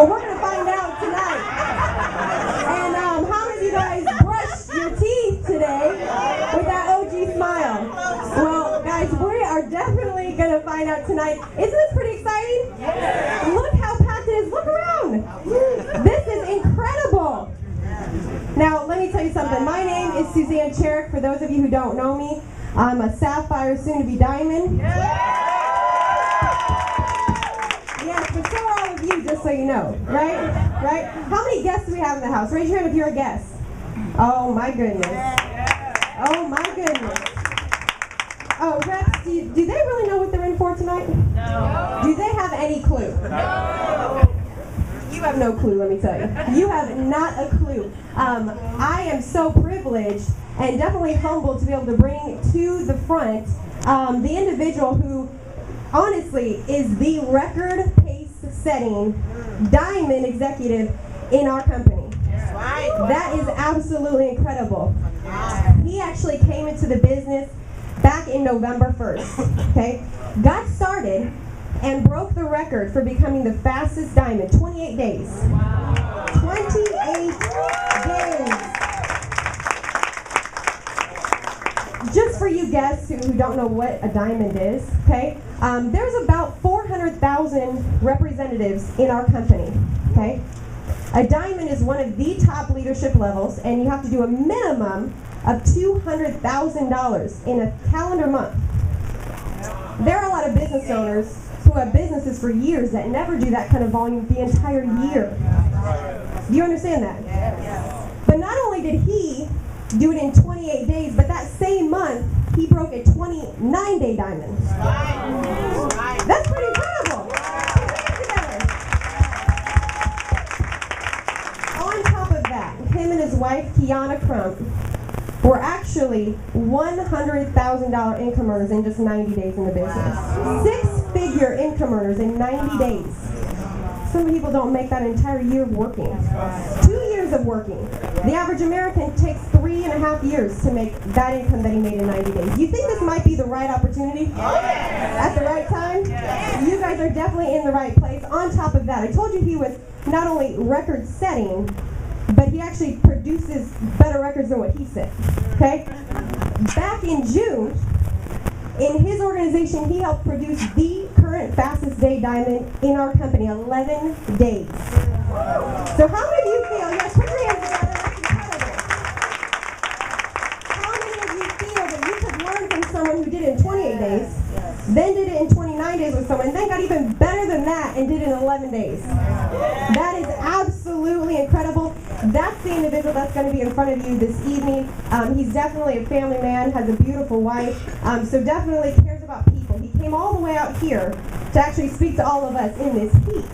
Well, we're going to find out tonight. And how many of you guys brushed your teeth today with that OG smile? Well, guys, we are definitely going to find out tonight. Isn't this pretty exciting? Look how packed it is. Look around. This is incredible. Now, let me tell you something. My name is Suzanne Cherrick. For those of you who don't know me, I'm a sapphire, soon-to-be diamond. Yes, but so are all of you, just so you know. Right? Right? How many guests do we have in the house? Raise your hand if you're a guest. Oh, my goodness. Oh, my goodness. Oh, Rex, do they really know what they're in for tonight? No. Do they have any clue? No. You have no clue, let me tell you. You have not a clue. I am so privileged and definitely humbled to be able to bring to the front the individual who honestly is the record pace-setting diamond executive in our company. That is absolutely incredible. He actually came into the business back in November 1st, okay? Got started and broke the record for becoming the fastest diamond, 28 days. 28 days. Just for you guests who don't know what a diamond is, okay? There's about 400,000 representatives in our company, okay? A diamond is one of the top leadership levels, and you have to do a minimum of $200,000 in a calendar month. There are a lot of business owners who have businesses for years that never do that kind of volume the entire year. Do you understand that? Yes. But not only did he do it in 28 days, but that same month, he broke a 29-day diamond. That's pretty incredible. On top of that, him and his wife, Kiana Crump, were actually $100,000 income earners in just 90 days in the business. Six-figure income earners in 90 days. Some people don't make that entire year of working. 2 years of working. The average American takes 3.5 years to make that income that he made in 90 days. You think this might be the right opportunity? At the right time? You guys are definitely in the right place. On top of that, I told you he was not only record-setting, but he actually produces better records than what he set. Okay? Back in June, in his organization, he helped produce the current fastest day diamond in our company, 11 days. So how many of you feel, yes, put your hands together, that's incredible. How many of you feel that you could learn from someone who did it in 28 days, then did it in 29 days with someone, and then got even better than that and did it in 11 days? That is absolutely incredible. That's the individual that's going to be in front of you this evening. He's definitely a family man, has a beautiful wife, so definitely cares about people. He came all the way out here to actually speak to all of us in this heat.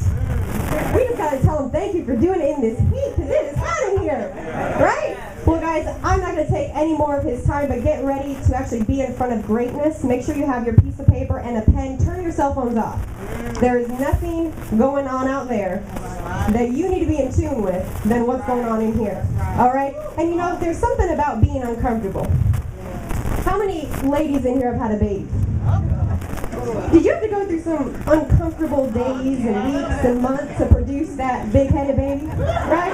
We just got to tell him thank you for doing it in this heat, because it is hot in here, right? Well, guys, I'm not going to take any more of his time, but get ready to actually be in front of greatness. Make sure you have your piece of paper and a pen. Turn your cell phones off. There is nothing going on out there that you need to be in tune with than what's going on in here. All right? And you know, there's something about being uncomfortable. How many ladies in here have had a baby? Did you have to go through some uncomfortable days and weeks and months to produce that big-headed baby? Right?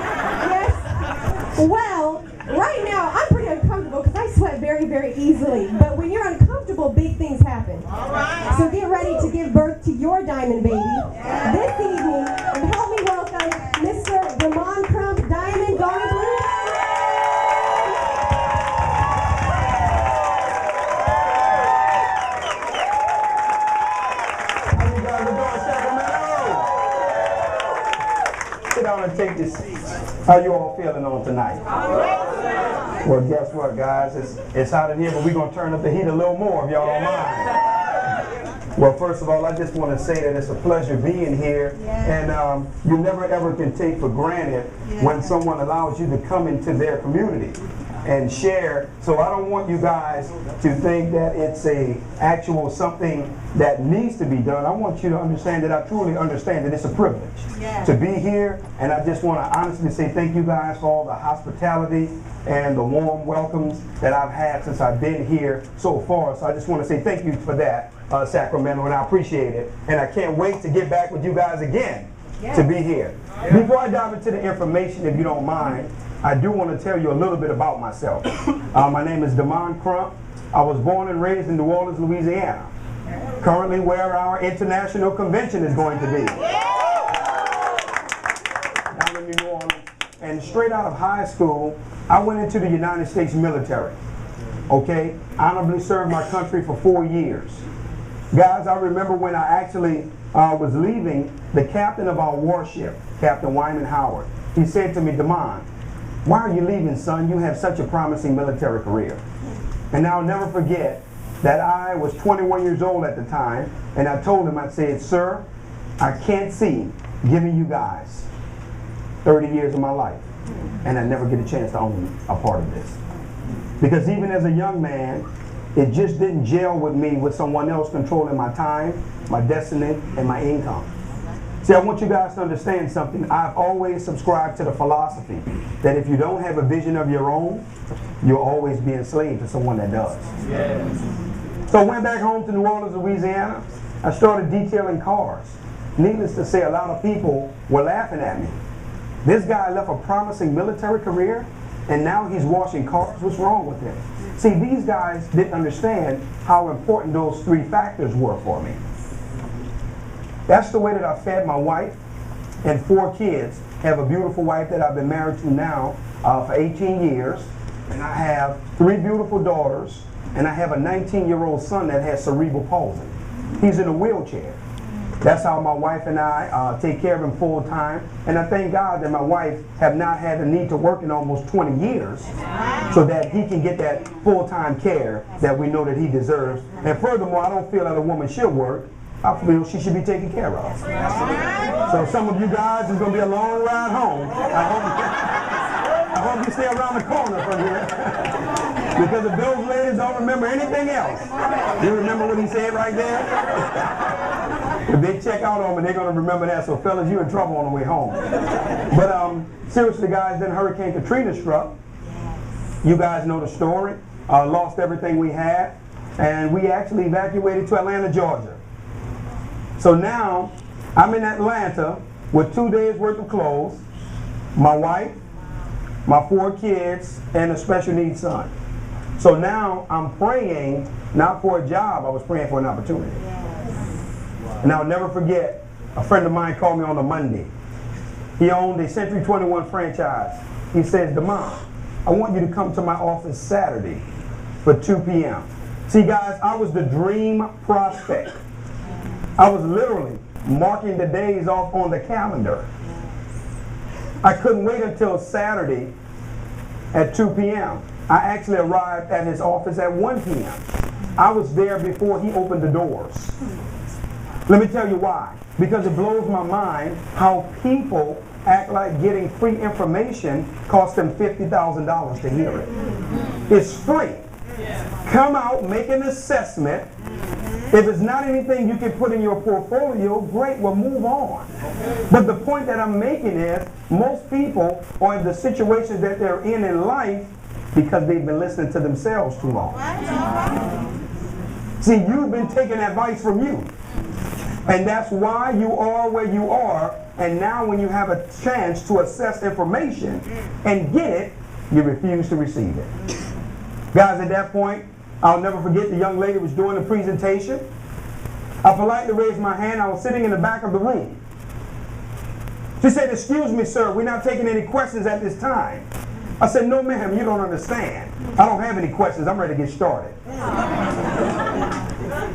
Yes? Well, right now, I'm pretty uncomfortable because I sweat very, very easily. But when you're uncomfortable, big things happen. So get ready to give birth to your diamond baby this evening. And help me welcome Mr. Ramon Crump, Diamond Going Blue. And take your seats. How you all feeling on tonight? Well, guess what, guys? It's hot in here, but we're going to turn up the heat a little more if y'all don't mind. Well, first of all, I just want to say that it's a pleasure being here. And you never ever can take for granted when someone allows you to come into their community and share. So I don't want you guys to think that it's a actual something that needs to be done. I want you to understand that I truly understand that it's a privilege to be here, and I just want to honestly say thank you guys for all the hospitality and the warm welcomes that I've had since I've been here so far. So I just want to say thank you for that, Sacramento, and I appreciate it. And I can't wait to get back with you guys again to be here. Before I dive into the information, if you don't mind, I do want to tell you a little bit about myself. My name is Damon Crump. I was born and raised in New Orleans, Louisiana. Currently where our international convention is going to be. Down in New Orleans. And straight out of high school, I went into the United States military. Okay? Honorably served my country for 4 years. Guys, I remember when I actually was leaving, the captain of our warship, Captain Wyman Howard, he said to me, Damon, why are you leaving, son? You have such a promising military career. And I'll never forget that I was 21 years old at the time, and I told him, I said, sir, I can't see giving you guys 30 years of my life, and I never get a chance to own a part of this. Because even as a young man, it just didn't gel with me with someone else controlling my time, my destiny, and my income. See, I want you guys to understand something. I've always subscribed to the philosophy that if you don't have a vision of your own, you'll always be enslaved to someone that does. Yes. So I went back home to New Orleans, Louisiana. I started detailing cars. Needless to say, a lot of people were laughing at me. This guy left a promising military career, and now he's washing cars. What's wrong with him? See, these guys didn't understand how important those 3 factors were for me. That's the way that I fed my wife and 4 kids. I have a beautiful wife that I've been married to now for 18 years. And I have 3 beautiful daughters. And I have a 19-year-old son that has cerebral palsy. He's in a wheelchair. That's how my wife and I take care of him full time. And I thank God that my wife have not had the need to work in almost 20 years so that he can get that full-time care that we know that he deserves. And furthermore, I don't feel that a woman should work. I feel she should be taken care of. So some of you guys, it's going to be a long ride home. I hope you stay around the corner from here. Because if those ladies don't remember anything else, you remember what he said right there? If they check out on me, they're going to remember that. So fellas, you're in trouble on the way home. But seriously, guys, then Hurricane Katrina struck. You guys know the story. Lost everything we had. And we actually evacuated to Atlanta, Georgia. So now, I'm in Atlanta with 2 days worth of clothes, my wife, my 4 kids, and a special needs son. So now I'm praying, not for a job, I was praying for an opportunity. And I'll never forget, a friend of mine called me on a Monday. He owned a Century 21 franchise. He says, Damon, I want you to come to my office Saturday for 2 p.m. See guys, I was the dream prospect. I was literally marking the days off on the calendar. I couldn't wait until Saturday at 2 p.m. I actually arrived at his office at 1 p.m. I was there before he opened the doors. Let me tell you why. Because it blows my mind how people act like getting free information costs them $50,000 to hear it. It's free. Come out, make an assessment. If it's not anything you can put in your portfolio, great, we'll move on. But the point that I'm making is, most people are in the situations that they're in life because they've been listening to themselves too long. See, you've been taking advice from you. And that's why you are where you are. And now when you have a chance to assess information and get it, you refuse to receive it. Guys, at that point, I'll never forget the young lady was doing the presentation. I politely raised my hand. I was sitting in the back of the room. She said, excuse me, sir, we're not taking any questions at this time. I said, no, ma'am, you don't understand. I don't have any questions. I'm ready to get started.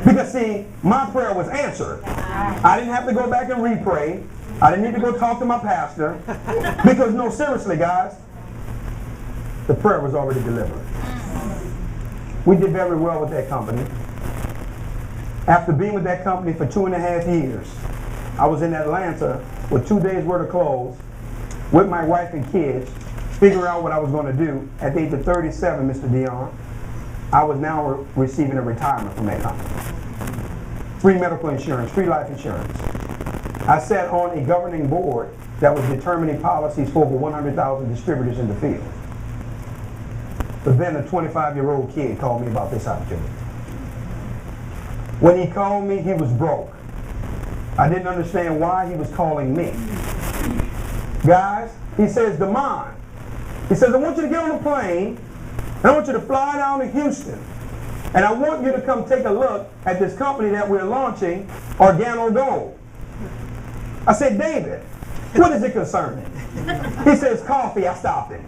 Because, see, my prayer was answered. I didn't have to go back and re-pray. I didn't need to go talk to my pastor. Because, no, seriously, guys, the prayer was already delivered. We did very well with that company. After being with that company for 2.5 years, I was in Atlanta with 2 days worth of clothes with my wife and kids, figuring out what I was going to do. At the age of 37, Mr. Dion, I was now receiving a retirement from that company. Free medical insurance, free life insurance. I sat on a governing board that was determining policies for over 100,000 distributors in the field. But then a 25-year-old kid called me about this opportunity. When he called me, he was broke. I didn't understand why he was calling me. Guys, he says, Damon. He says, I want you to get on a plane, and I want you to fly down to Houston. And I want you to come take a look at this company that we're launching, Organo Gold. I said, David, what is it concerning? He says, coffee. I stopped him.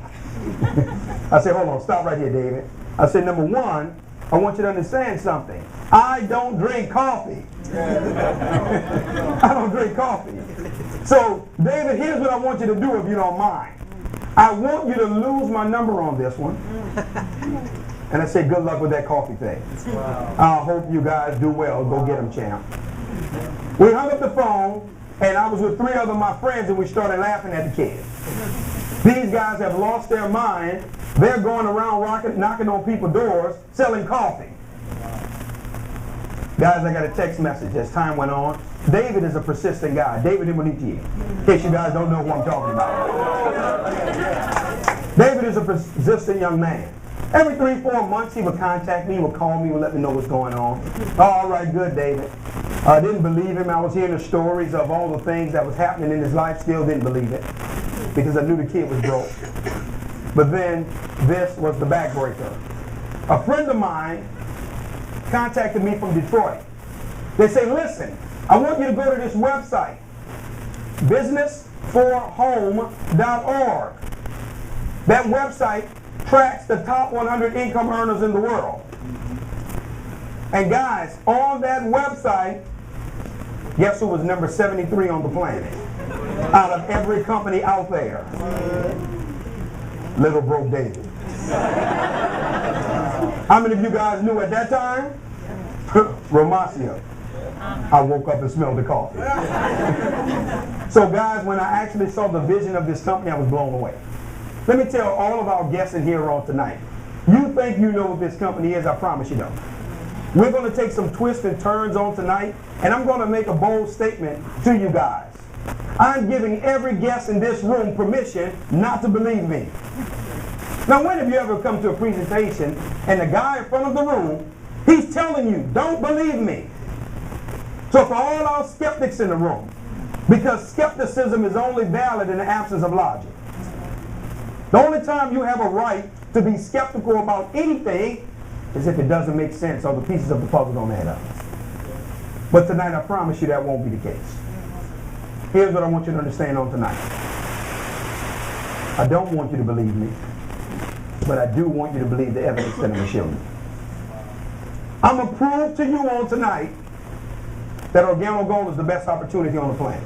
I said, hold on, stop right here, David. I said, number one, I want you to understand something. I don't drink coffee. I don't drink coffee. So, David, here's what I want you to do if you don't mind. I want you to lose my number on this one. And I say, good luck with that coffee thing. Wow. I hope you guys do well. Go get them, champ. We hung up the phone, and I was with 3 other my friends, and we started laughing at the kids. These guys have lost their mind. They're going around knocking on people's doors, selling coffee. Guys, I got a text message as time went on. David is a persistent guy. David Imoniti, in case you guys don't know who I'm talking about. David is a persistent young man. Every 3-4 months, he would contact me, he would call me, he would let me know what's going on. Oh, all right, good, David. I didn't believe him. I was hearing the stories of all the things that was happening in his life. Still didn't believe it because I knew the kid was broke. But then this was the backbreaker. A friend of mine contacted me from Detroit. They say, listen, I want you to go to this website, businessforhome.org. That website tracks the top 100 income earners in the world. And guys, on that website, guess who was number 73 on the planet? Out of every company out there. Little broke David. How many of you guys knew at that time? Romacio. I woke up and smelled the coffee. So guys, when I actually saw the vision of this company, I was blown away. Let me tell all of our guests in here on tonight. You think you know what this company is, I promise you don't. We're going to take some twists and turns on tonight, and I'm going to make a bold statement to you guys. I'm giving every guest in this room permission not to believe me. Now, when have you ever come to a presentation and the guy in front of the room, he's telling you, don't believe me. So for all our skeptics in the room, because skepticism is only valid in the absence of logic. The only time you have a right to be skeptical about anything is if it doesn't make sense or the pieces of the puzzle don't add up. But tonight, I promise you that won't be the case. Here's what I want you to understand on tonight. I don't want you to believe me, but I do want you to believe the evidence that I'm going to show you. I'm going to prove to you on tonight that Organo Gold is the best opportunity on the planet.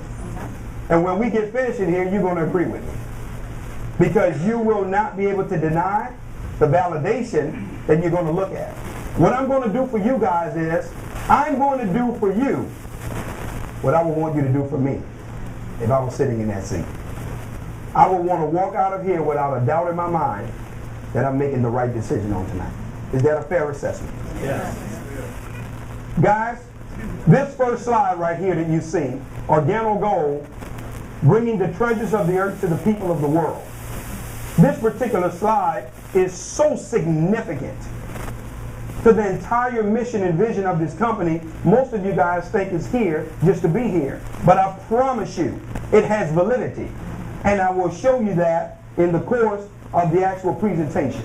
And when we get finished in here, you're going to agree with me. Because you will not be able to deny the validation that you're going to look at. What I'm going to do for you guys is, I'm going to do for you what I would want you to do for me if I was sitting in that seat. I would want to walk out of here without a doubt in my mind that I'm making the right decision on tonight. Is that a fair assessment? Yes. Guys, this first slide right here that you see, Organo Gold, bringing the treasures of the earth to the people of the world. This particular slide is so significant to the entire mission and vision of this company. Most of you guys think it's here just to be here. But I promise you, it has validity. And I will show you that in the course of the actual presentation.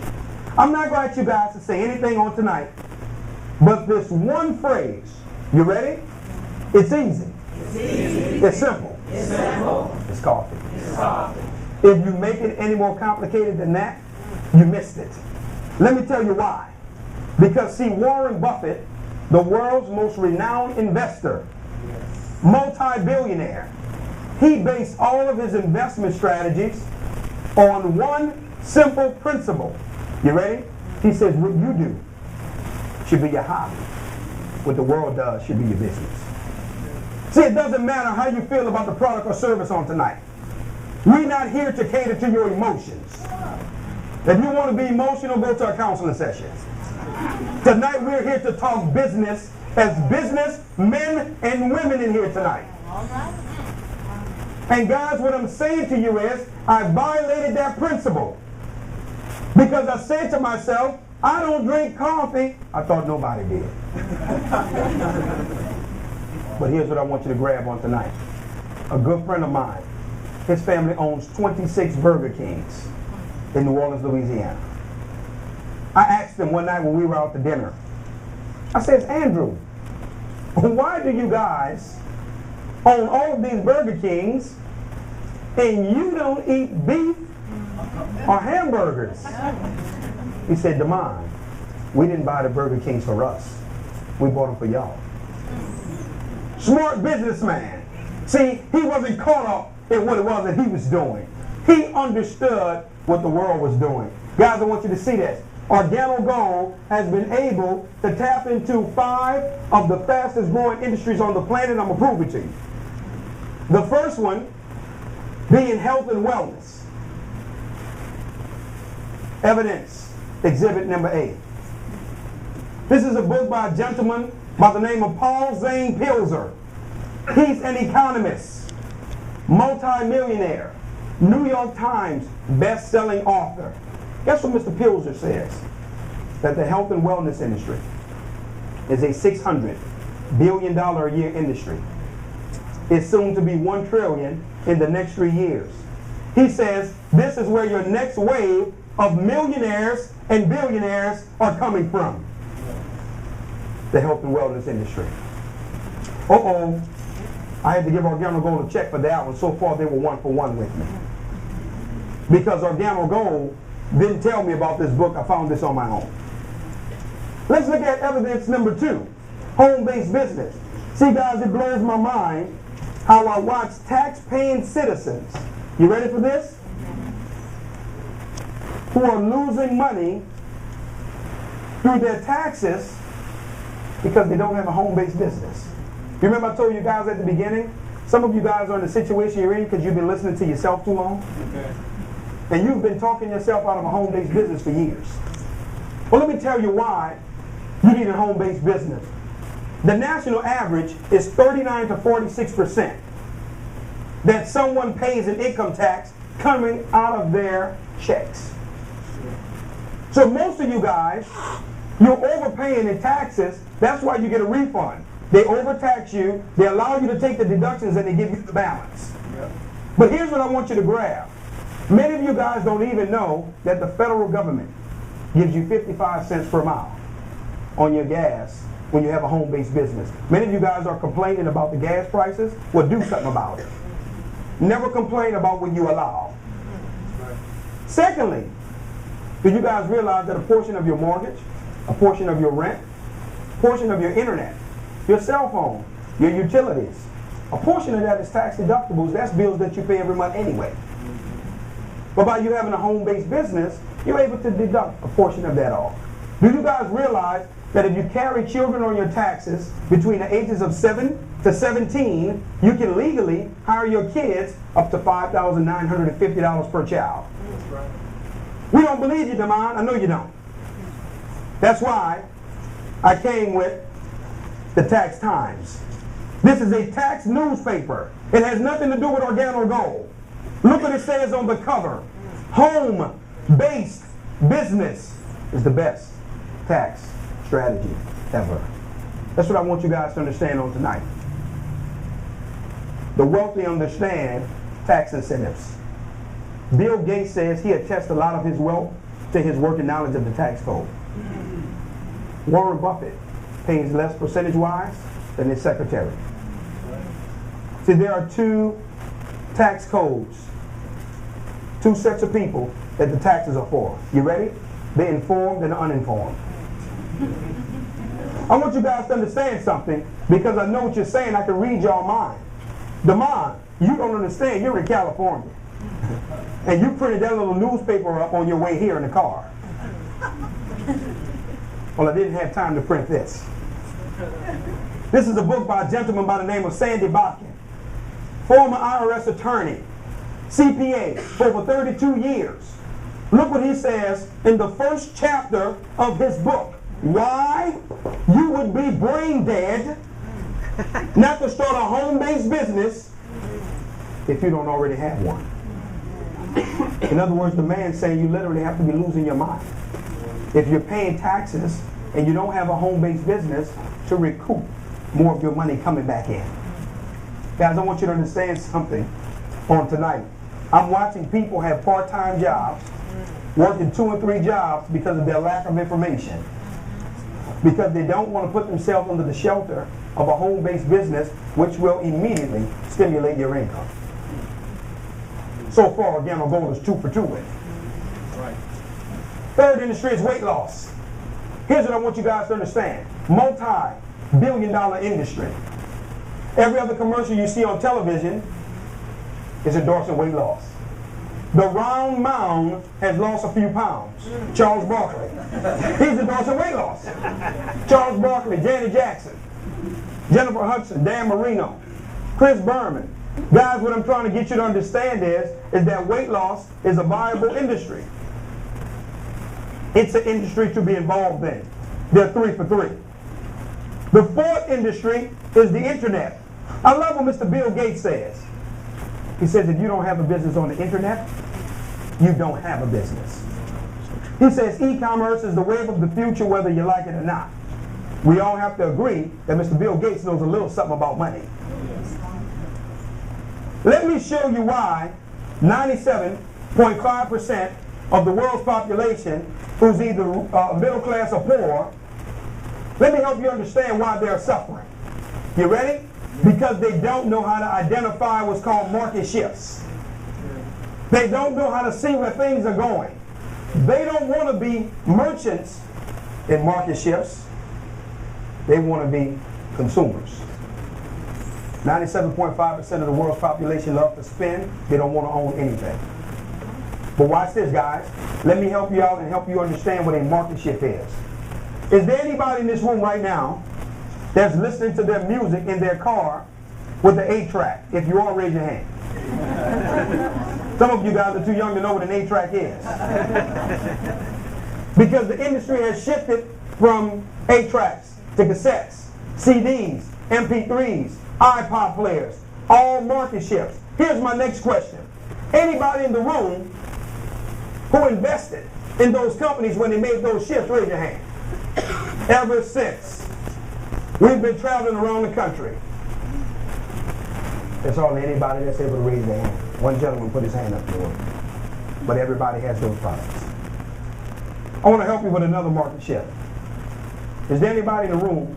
I'm not going to ask you guys to say anything on tonight, but this one phrase, you ready? It's easy. It's easy. It's simple. It's simple. It's coffee. It's coffee. If you make it any more complicated than that, you missed it. Let me tell you why. Because see, Warren Buffett, the world's most renowned investor, multi-billionaire, he based all of his investment strategies on one simple principle. You ready? He says, what you do should be your hobby. What the world does should be your business. See, it doesn't matter how you feel about the product or service on tonight. We're not here to cater to your emotions. If you want to be emotional, go to a counseling session. Tonight we're here to talk business as business men and women in here tonight. And guys, what I'm saying to you is, I violated that principle. Because I said to myself, I don't drink coffee. I thought nobody did. But here's what I want you to grab on tonight. A good friend of mine, his family owns 26 Burger Kings in New Orleans, Louisiana. I asked him one night when we were out to dinner, I says, Andrew, why do you guys own all of these Burger Kings and you don't eat beef or hamburgers? He said, Damon, we didn't buy the Burger Kings for us. We bought them for y'all. Smart businessman. See, he wasn't caught up in what it was that he was doing. He understood what the world was doing. Guys, I want you to see this. Organo Gold has been able to tap into 5 of the fastest growing industries on the planet. I'm going to prove it to you. The first one being health and wellness. Evidence, exhibit number 8. This is a book by a gentleman by the name of Paul Zane Pilzer. He's an economist, multi-millionaire, New York Times best-selling author. Guess what Mr. Pilzer says? That the health and wellness industry is a $600 billion a year industry. It's soon to be $1 trillion in the next 3 years. He says this is where your next wave of millionaires and billionaires are coming from. The health and wellness industry. Uh-oh. I had to give Organo Gold a check for that one. So far, they were 1 for 1 with me. Because Organo Gold didn't tell me about this book. I found this on my own. Let's look at evidence number 2. Home-based business. See, guys, it blows my mind how I watch tax-paying citizens. You ready for this? Who are losing money through their taxes because they don't have a home-based business. You remember I told you guys at the beginning, some of you guys are in the situation you're in because you've been listening to yourself too long. Okay. And you've been talking yourself out of a home-based business for years. Well, let me tell you why you need a home-based business. The national average is 39 to 46% that someone pays in income tax coming out of their checks. So most of you guys, you're overpaying in taxes. That's why you get a refund. They overtax you, they allow you to take the deductions, and they give you the balance. Yep. But here's what I want you to grab. Many of you guys don't even know that the federal government gives you 55 cents per mile on your gas when you have a home-based business. Many of you guys are complaining about the gas prices. Well, do something about it. Never complain about what you allow. Right. Secondly, do you guys realize that a portion of your mortgage, a portion of your rent, a portion of your internet, your cell phone, your utilities, a portion of that is tax deductibles? That's bills that you pay every month anyway. But by you having a home-based business, you're able to deduct a portion of that off. Do you guys realize that if you carry children on your taxes between the ages of 7 to 17, you can legally hire your kids up to $5,950 per child? We don't believe you, Damon. I know you don't. That's why I came with the Tax Times. This is a tax newspaper. It has nothing to do with Organo Gold. Look what it says on the cover. Home-based business is the best tax strategy ever. That's what I want you guys to understand on tonight. The wealthy understand tax incentives. Bill Gates says he attests a lot of his wealth to his working knowledge of the tax code. Warren Buffett pays less percentage-wise than his secretary. See, there are 2 tax codes, 2 sets of people that the taxes are for. You ready? The informed and the uninformed. I want you guys to understand something, because I know what you're saying. I can read your mind. Damon, you don't understand. You're in California. And you printed that little newspaper up on your way here in the car. Well, I didn't have time to print this. This is a book by a gentleman by the name of Sandy Botkin, former IRS attorney, CPA for over 32 years. Look what he says in the first chapter of his book. Why you would be brain dead not to start a home-based business if you don't already have one. In other words, the man's saying you literally have to be losing your mind if you're paying taxes and you don't have a home-based business to recoup more of your money coming back in. Guys, I want you to understand something on tonight. I'm watching people have part-time jobs, working 2 and 3 jobs because of their lack of information. Because they don't want to put themselves under the shelter of a home-based business, which will immediately stimulate your income. So far, again, our goal is 2 for 2 with. Right. Third industry is weight loss. Here's what I want you guys to understand. Multi-billion-dollar industry. Every other commercial you see on television is endorsing weight loss. The round mound has lost a few pounds. Charles Barkley. He's endorsing weight loss. Charles Barkley, Janet Jackson, Jennifer Hudson, Dan Marino, Chris Berman. Guys, what I'm trying to get you to understand is that weight loss is a viable industry. It's an industry to be involved in. They're 3 for 3. The fourth industry is the internet. I love what Mr. Bill Gates says. He says if you don't have a business on the internet, you don't have a business. He says e-commerce is the wave of the future whether you like it or not. We all have to agree that Mr. Bill Gates knows a little something about money. Let me show you why 97.5% of the world's population who's either middle class or poor, let me help you understand why they're suffering. You ready? Because they don't know how to identify what's called market shifts. They don't know how to see where things are going. They don't want to be merchants in market shifts. They want to be consumers. 97.5% of the world's population love to spend. They don't want to own anything. But watch this, guys. Let me help you out and help you understand what a market shift is. Is there anybody in this room right now that's listening to their music in their car with the 8-track? If you are, raise your hand. Some of you guys are too young to know what an 8-track is. Because the industry has shifted from 8-tracks to cassettes, CDs, MP3s, iPod players, all market shifts. Here's my next question. Anybody in the room who invested in those companies when they made those shifts, raise your hand. Ever since, we've been traveling around the country. That's all anybody that's able to raise their hand. One gentleman put his hand up to him. But everybody has those products. I want to help you with another market shift. Is there anybody in the room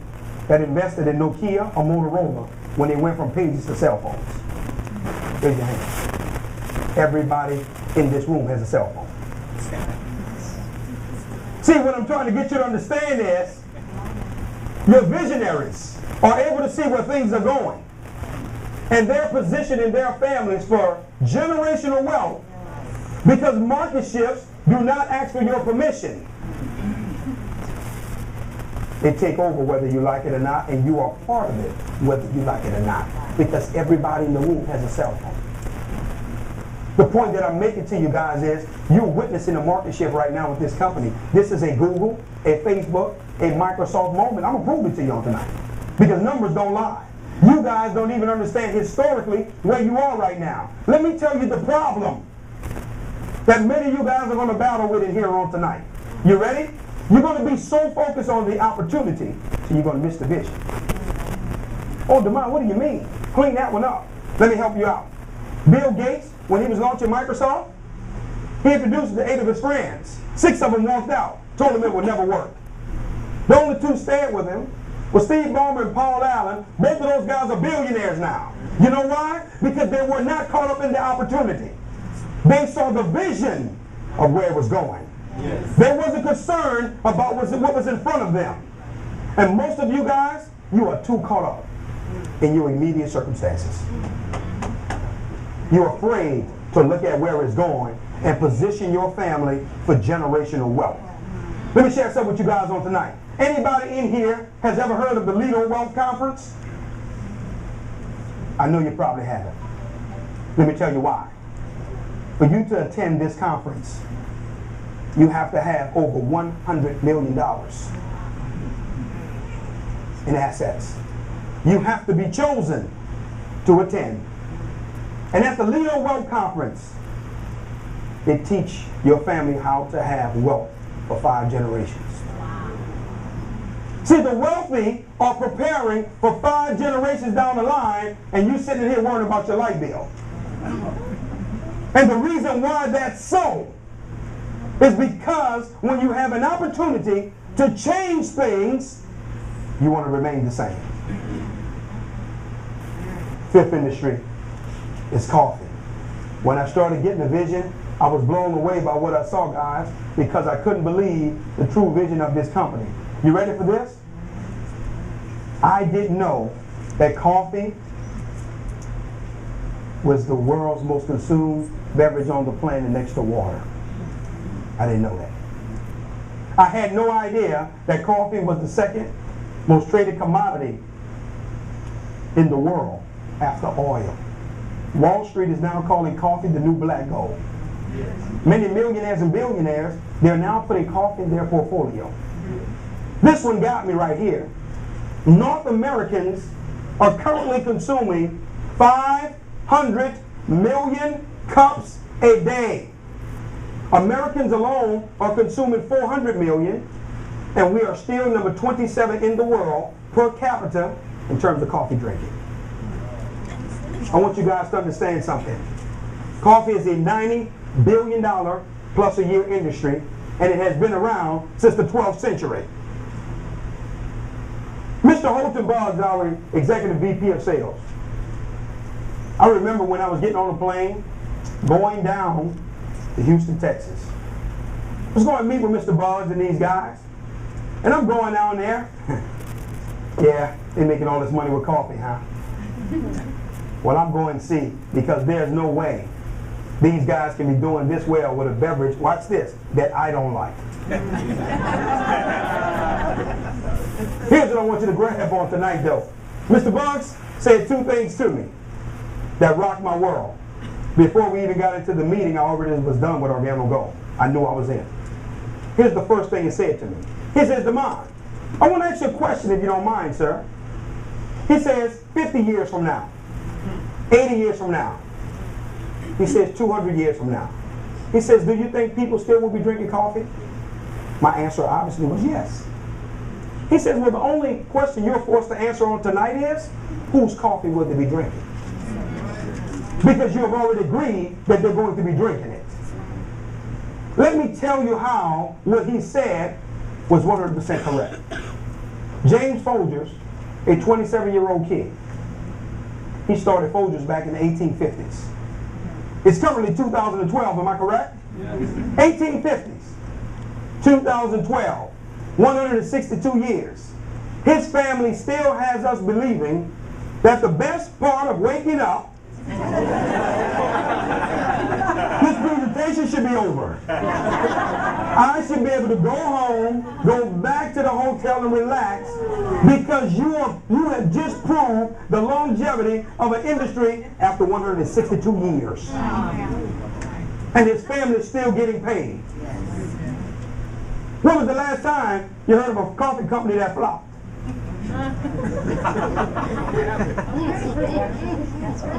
that invested in Nokia or Motorola when they went from pages to cell phones? Raise your hand. Everybody in this room has a cell phone. See, what I'm trying to get you to understand is your visionaries are able to see where things are going. And they're positioning their families for generational wealth because market shifts do not ask for your permission. They take over whether you like it or not, and you are part of it whether you like it or not, because everybody in the room has a cell phone. The point that I'm making to you guys is you're witnessing a market shift right now with this company. This is a Google, a Facebook, a Microsoft moment. I'm going to prove it to y'all tonight because numbers don't lie. You guys don't even understand historically where you are right now. Let me tell you the problem that many of you guys are going to battle with in here on tonight. You ready? You're going to be so focused on the opportunity, so you're going to miss the vision. Oh, DeMond, what do you mean? Clean that one up. Let me help you out. Bill Gates, when he was launching Microsoft, he introduced it to 8 of his friends. 6 of them walked out, told him it would never work. The only 2 stayed with him was Steve Ballmer and Paul Allen. Both of those guys are billionaires now. You know why? Because they were not caught up in the opportunity. They saw the vision of where it was going. Yes. They wasn't concerned about what was in front of them. And most of you guys, you are too caught up in your immediate circumstances. You're afraid to look at where it's going and position your family for generational wealth. Let me share something with you guys on tonight. Anybody in here has ever heard of the Lido Wealth Conference? I know you probably haven't. Let me tell you why. For you to attend this conference, you have to have over $100 million in assets. You have to be chosen to attend. And at the Lido Wealth Conference, they teach your family how to have wealth for 5 generations. See, the wealthy are preparing for 5 generations down the line, and you sitting here worrying about your light bill. And the reason why that's so is because when you have an opportunity to change things, you want to remain the same. Fifth industry is coffee. When I started getting a vision, I was blown away by what I saw, guys, because I couldn't believe the true vision of this company. You ready for this? I didn't know that coffee was the world's most consumed beverage on the planet next to water. I didn't know that. I had no idea that coffee was the second most traded commodity in the world after oil. Wall Street is now calling coffee the new black gold. Many millionaires and billionaires, they're now putting coffee in their portfolio. This one got me right here. North Americans are currently consuming 500 million cups a day. Americans alone are consuming 400 million, and we are still number 27 in the world per capita in terms of coffee drinking. I want you guys to understand something. Coffee is a $90 billion plus a year industry, and it has been around since the 12th century. Mr. Holton Boggs is our executive VP of sales. I remember when I was getting on a plane going down to Houston, Texas. I was going to meet with Mr. Boggs and these guys, and I'm going down there. Yeah, they're making all this money with coffee, huh? Well, I'm going to see, because there's no way these guys can be doing this well with a beverage, watch this, that I don't like. Here's what I want you to grab on tonight, though. Mr. Boggs said 2 things to me that rocked my world. Before we even got into the meeting, I already was done with Organo Gold. I knew I was in. Here's the first thing he said to me. He says, Demond, I want to ask you a question if you don't mind, sir. He says, 50 years from now, 80 years from now. He says, 200 years from now. He says, do you think people still will be drinking coffee? My answer obviously was yes. He says, well, the only question you're forced to answer on tonight is, whose coffee will they be drinking? Because you have already agreed that they're going to be drinking it. Let me tell you how what he said was 100% correct. James Folgers, a 27-year-old kid, he started Folgers back in the 1850s. It's currently 2012, am I correct? Yes. 1850s, 2012, 162 years. His family still has us believing that the best part of waking up, this presentation should be over. I should be able to go home, go back to the hotel and relax, because you have just proved the longevity of an industry after 162 years. And his family is still getting paid. When was the last time you heard of a coffee company that flopped?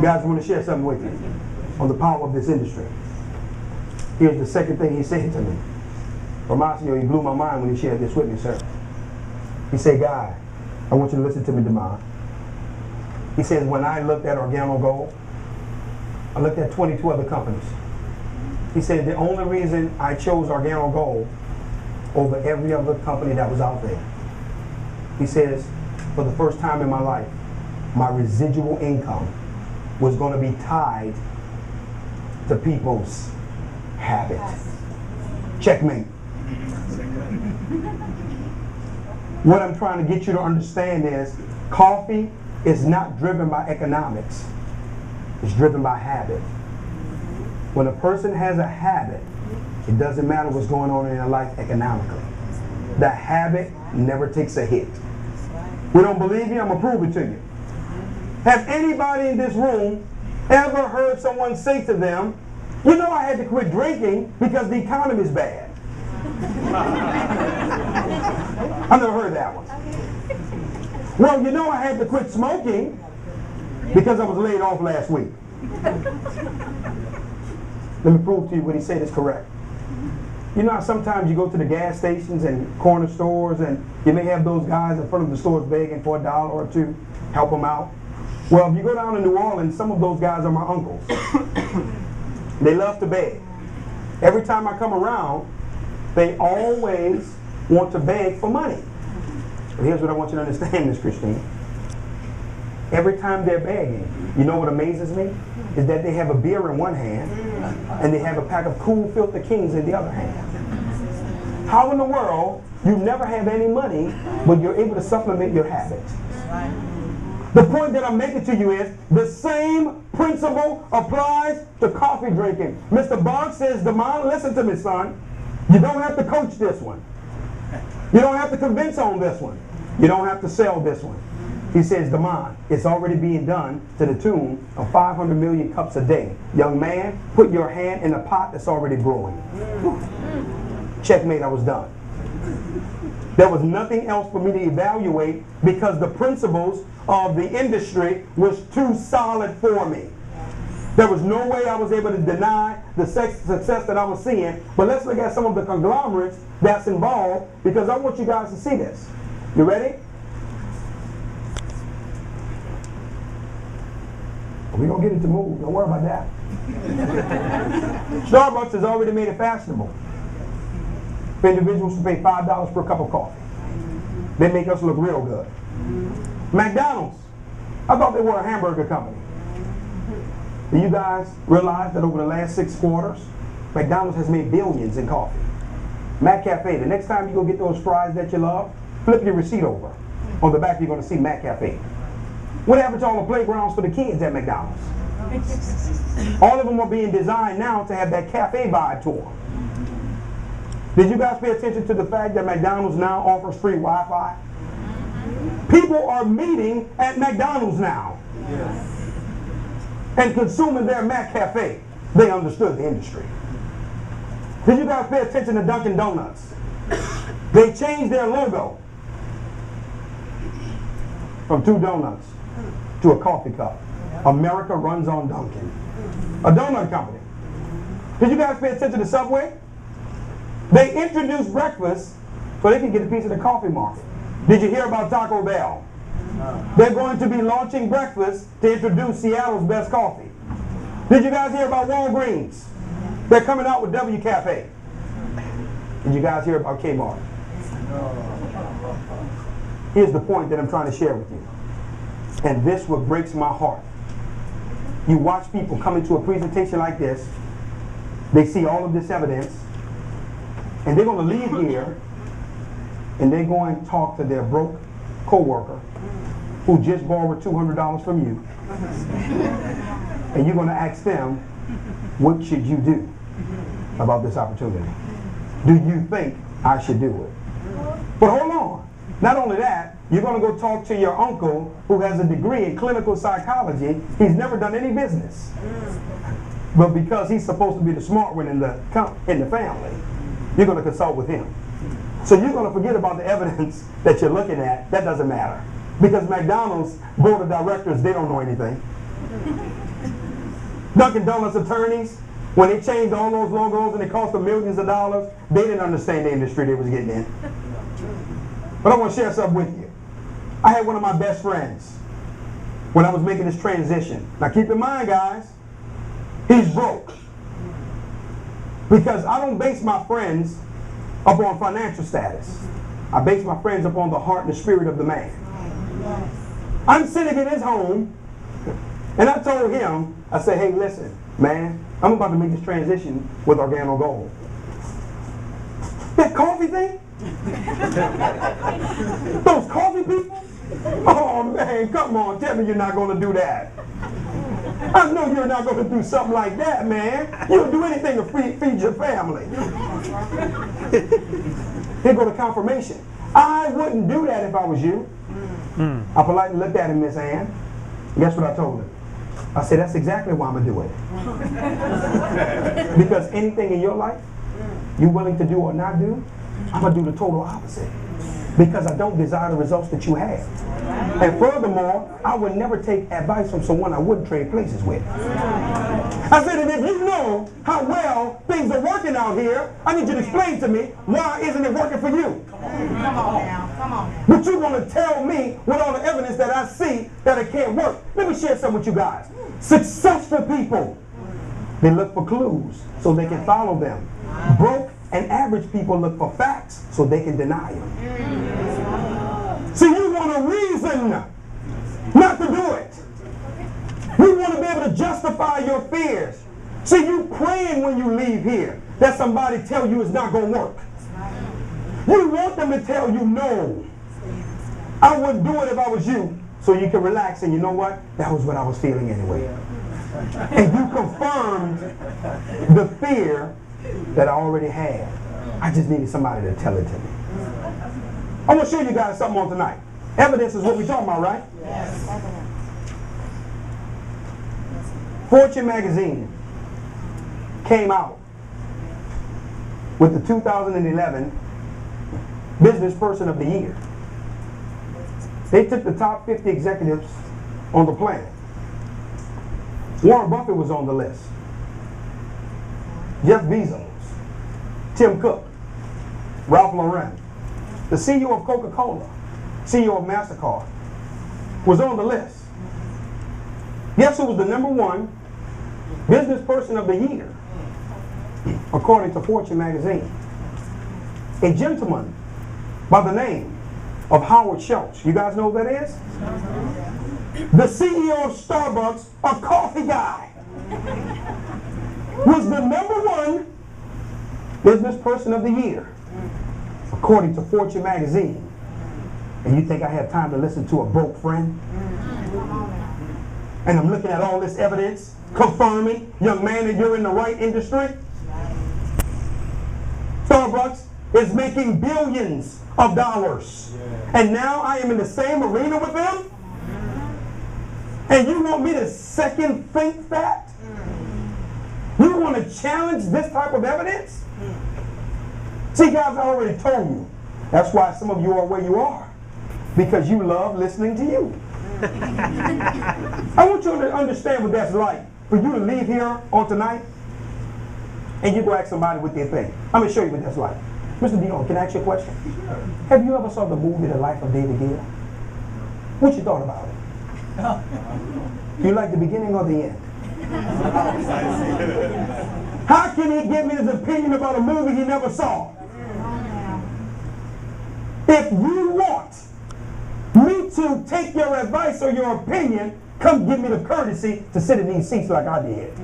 Guys, I want to share something with you on the power of this industry. Here's the second thing he said to me. Romacio, he blew my mind when he shared this with me, sir. He said, Guy, I want you to listen to me, Demond. He says, when I looked at Organo Gold, I looked at 22 other companies. He said, the only reason I chose Organo Gold over every other company that was out there, he says, for the first time in my life, my residual income was going to be tied to people's habits. Checkmate. What I'm trying to get you to understand is coffee is not driven by economics. It's driven by habit. When a person has a habit, it doesn't matter what's going on in their life economically. The habit never takes a hit. We don't believe you? I'm going to prove it to you. Have anybody in this room ever heard someone say to them, you know, I had to quit drinking because the economy is bad? I've never heard that one. Well, you know, I had to quit smoking because I was laid off last week. Let me prove to you what he said is correct. You know how sometimes you go to the gas stations and corner stores and you may have those guys in front of the stores begging for $1 or $2, help them out? Well, if you go down to New Orleans, some of those guys are my uncles. They love to beg. Every time I come around, they always want to beg for money. But here's what I want you to understand, Miss Christine. Every time they're begging, you know what amazes me? Is that they have a beer in one hand and they have a pack of Cool Filter Kings in the other hand. How in the world you never have any money, but you're able to supplement your habits? The point that I'm making to you is the same principle applies to coffee drinking. Mr. Bond says, Damon, listen to me, son. You don't have to coach this one. You don't have to convince on this one. You don't have to sell this one. He says, Damon, it's already being done to the tune of 500 million cups a day. Young man, put your hand in a pot that's already brewing. Checkmate, I was done. There was nothing else for me to evaluate because the principles of the industry was too solid for me. There was no way I was able to deny the success that I was seeing. But let's look at some of the conglomerates that's involved because I want you guys to see this. You ready? We're going to get it to move. Don't worry about that. Starbucks has already made it fashionable for individuals to pay $5 per cup of coffee. They make us look real good. McDonald's, I thought they were a hamburger company. Do you guys realize that over the last 6 quarters, McDonald's has made billions in coffee? McCafe, the next time you go get those fries that you love, flip your receipt over. On the back, you're going to see McCafe. What happened to all the playgrounds for the kids at McDonald's? All of them are being designed now to have that cafe vibe to them. Did you guys pay attention to the fact that McDonald's now offers free Wi-Fi? People are meeting at McDonald's now and consuming their McCafe. They understood the industry. Did you guys pay attention to Dunkin' Donuts? They changed their logo from 2 donuts to a coffee cup. America runs on Dunkin'. A donut company. Did you guys pay attention to Subway? They introduced breakfast so they can get a piece of the coffee market. Did you hear about Taco Bell? No. They're going to be launching breakfast to introduce Seattle's best coffee. Did you guys hear about Walgreens? They're coming out with W Cafe. Did you guys hear about Kmart? No. Here's the point that I'm trying to share with you. And this what breaks my heart. You watch people come into a presentation like this, they see all of this evidence, and they're going to leave here and they're going to talk to their broke co-worker who just borrowed $200 from you. And you're going to ask them, what should you do about this opportunity? Do you think I should do it? But hold on. Not only that, you're going to go talk to your uncle who has a degree in clinical psychology. He's never done any business. But because he's supposed to be the smart one in the family, you're going to consult with him. So you're going to forget about the evidence that you're looking at. That doesn't matter. Because McDonald's board of directors, they don't know anything. Dunkin' Donuts attorneys, when they changed all those logos and it cost them millions of dollars, they didn't understand the industry they was getting in. But I want to share something with you. I had one of my best friends when I was making this transition. Now keep in mind, guys, he's broke. Because I don't base my friends upon financial status. I base my friends upon the heart and the spirit of the man. I'm sitting in his home, and I told him, I said, hey, listen, man, I'm about to make this transition with Organo Gold. That coffee thing? Those coffee people? Oh, man, come on, tell me you're not going to do that. I know you're not going to do something like that, man. You'll do anything to feed your family. Here go the confirmation. I wouldn't do that if I was you. I politely looked at him, Miss Ann. Guess what I told her? I said, that's exactly why I'm going to do it. Because anything in your life you're willing to do or not do, I'm going to do the total opposite. Because I don't desire the results that you have. And furthermore, I would never take advice from someone I wouldn't trade places with. I said, and if you know how well things are working out out here. I need you to explain to me, why isn't it working for you? Come on now. Come on. But you want to tell me with all the evidence that I see that it can't work. Let me share something with you guys. Successful people, they look for clues so they can follow them. Broke and average people look for facts so they can deny them. See, you want a reason not to do it. You want to be able to justify your fears. See, you praying when you leave here that somebody tell you it's not going to work. You want them to tell you no. I wouldn't do it if I was you, so you can relax and you know what? That was what I was feeling anyway. And you confirmed the fear that I already had. I just needed somebody to tell it to me. I'm going to show you guys something on tonight. Evidence is what we're talking about, right? Yes. Fortune magazine came out with the 2011 Business Person of the Year. They took the top 50 executives on the planet. Warren Buffett was on the list. Jeff Bezos, Tim Cook, Ralph Lauren, the CEO of Coca-Cola, CEO of MasterCard, was on the list. Guess who was the #1 Business Person of the Year, according to Fortune magazine? A gentleman by the name of Howard Schultz. You guys know who that is? The CEO of Starbucks, a coffee guy, was the #1 Business Person of the Year, according to Fortune magazine. And you think I have time to listen to a broke friend? And I'm looking at all this evidence confirming, young man, that you're in the right industry? Starbucks is making billions of dollars. And now I am in the same arena with them? And you want me to second think that? You want to challenge this type of evidence? See, guys, I already told you. That's why some of you are where you are. Because you love listening to you. I want you to understand what that's like. For you to leave here on tonight and you go ask somebody what they think. I'm going to show you what that's like. Mr. Dion, can I ask you a question? Have you ever saw the movie The Life of David Gill? What you thought about it? You like the beginning or the end? How can he give me his opinion about a movie he never saw? If you want me to take your advice or your opinion, come give me the courtesy to sit in these seats like I did.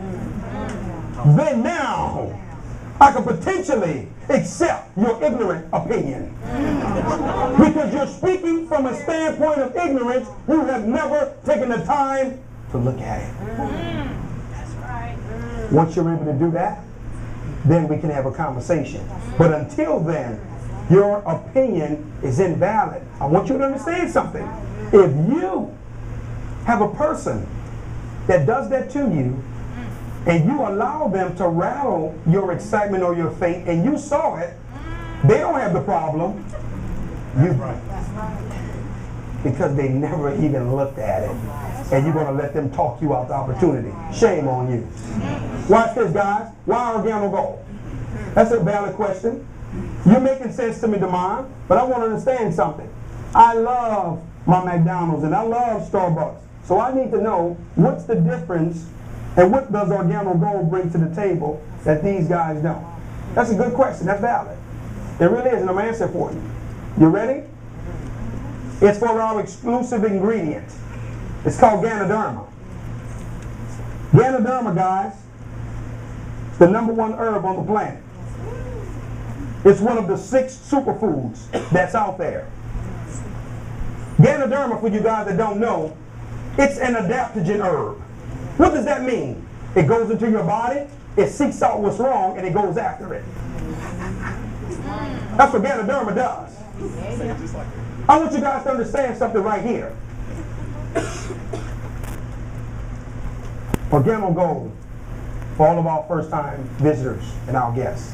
Then now, I could potentially accept your ignorant opinion. Because you're speaking from a standpoint of ignorance, you have never taken the time to look at it. That's right. Once you're able to do that, then we can have a conversation. But until then, your opinion is invalid. I want you to understand something. If you have a person that does that to you, and you allow them to rattle your excitement or your faith, and you saw it, they don't have the problem. You do. Because they never even looked at it. And you're going to let them talk you out the opportunity. Shame on you. Watch this, guys. Why organo gold? That's a valid question. You're making sense to me, Demond, but I want to understand something. I love my McDonald's and I love Starbucks. So I need to know what's the difference and what does organo gold bring to the table that these guys don't? That's a good question. That's valid. It really is, and I'm answering for you. You ready? It's for our exclusive ingredient. It's called ganoderma. Ganoderma, guys, is the #1 herb on the planet. It's one of the 6 superfoods that's out there. Ganoderma, for you guys that don't know, it's an adaptogen herb. What does that mean? It goes into your body, it seeks out what's wrong, and it goes after it. That's what ganoderma does. I want you guys to understand something right here. Organo gold for all of our first-time visitors and our guests,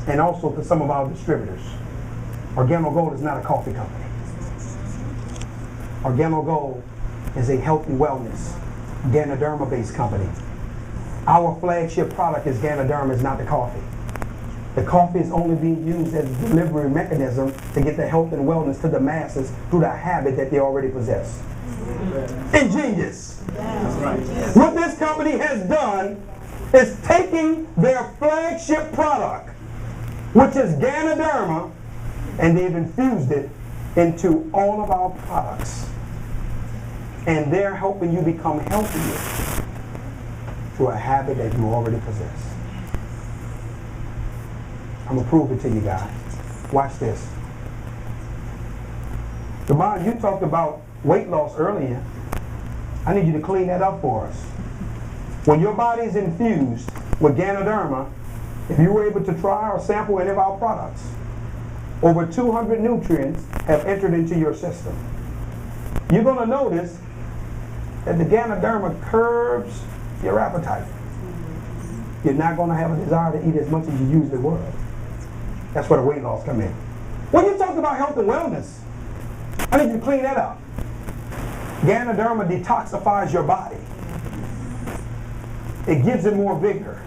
and also to some of our distributors. Organo gold is not a coffee company. Organo gold is a healthy wellness Ganoderma-based company. Our flagship product is Ganoderma, is not the coffee. The coffee is only being used as a delivery mechanism to get the health and wellness to the masses through the habit that they already possess. Ingenious. What this company has done is taking their flagship product, which is ganoderma, and they've infused it into all of our products. And they're helping you become healthier through a habit that you already possess. I'm going to prove it to you guys. Watch this. Devon, you talked about weight loss earlier. I need you to clean that up for us. When your body is infused with ganoderma, if you were able to try or sample any of our products, over 200 nutrients have entered into your system. You're going to notice that the ganoderma curbs your appetite. You're not going to have a desire to eat as much as you usually would. That's where the weight loss come in. When you talk about health and wellness, I need you to clean that up. Ganoderma detoxifies your body. It gives it more vigor.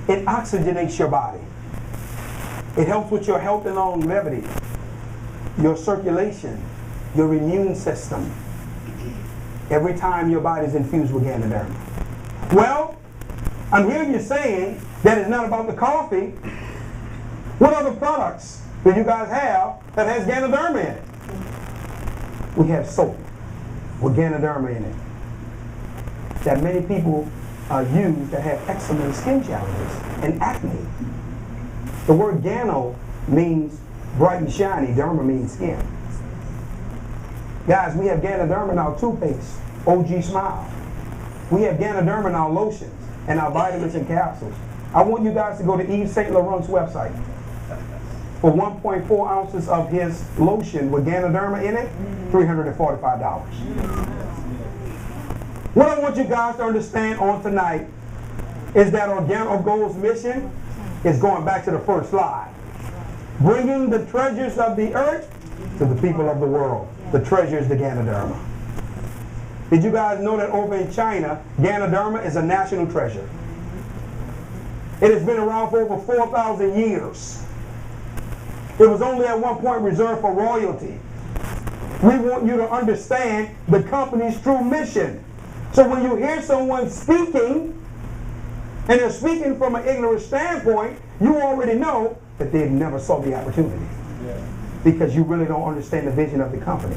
It oxygenates your body. It helps with your health and longevity, your circulation, your immune system. Every time your body is infused with ganoderma. Well, I'm hearing you saying that it's not about the coffee. What other products do you guys have that has ganoderma in it? We have soap with ganoderma in it that many people use that have eczema and skin challenges and acne. The word gano means bright and shiny, derma means skin. Guys, we have ganoderma in our toothpaste, OG Smile. We have ganoderma in our lotions and our vitamins and capsules. I want you guys to go to Yves Saint Laurent's website. For 1.4 ounces of his lotion with ganoderma in it, $345. What I want you guys to understand on tonight is that OrganoGold's mission is going back to the first slide. Bringing the treasures of the earth to the people of the world. The treasure is the ganoderma. Did you guys know that over in China, ganoderma is a national treasure? It has been around for over 4,000 years. It was only at one point reserved for royalty. We want you to understand the company's true mission. So when you hear someone speaking, and they're speaking from an ignorant standpoint, you already know that they never saw the opportunity. Because you really don't understand the vision of the company.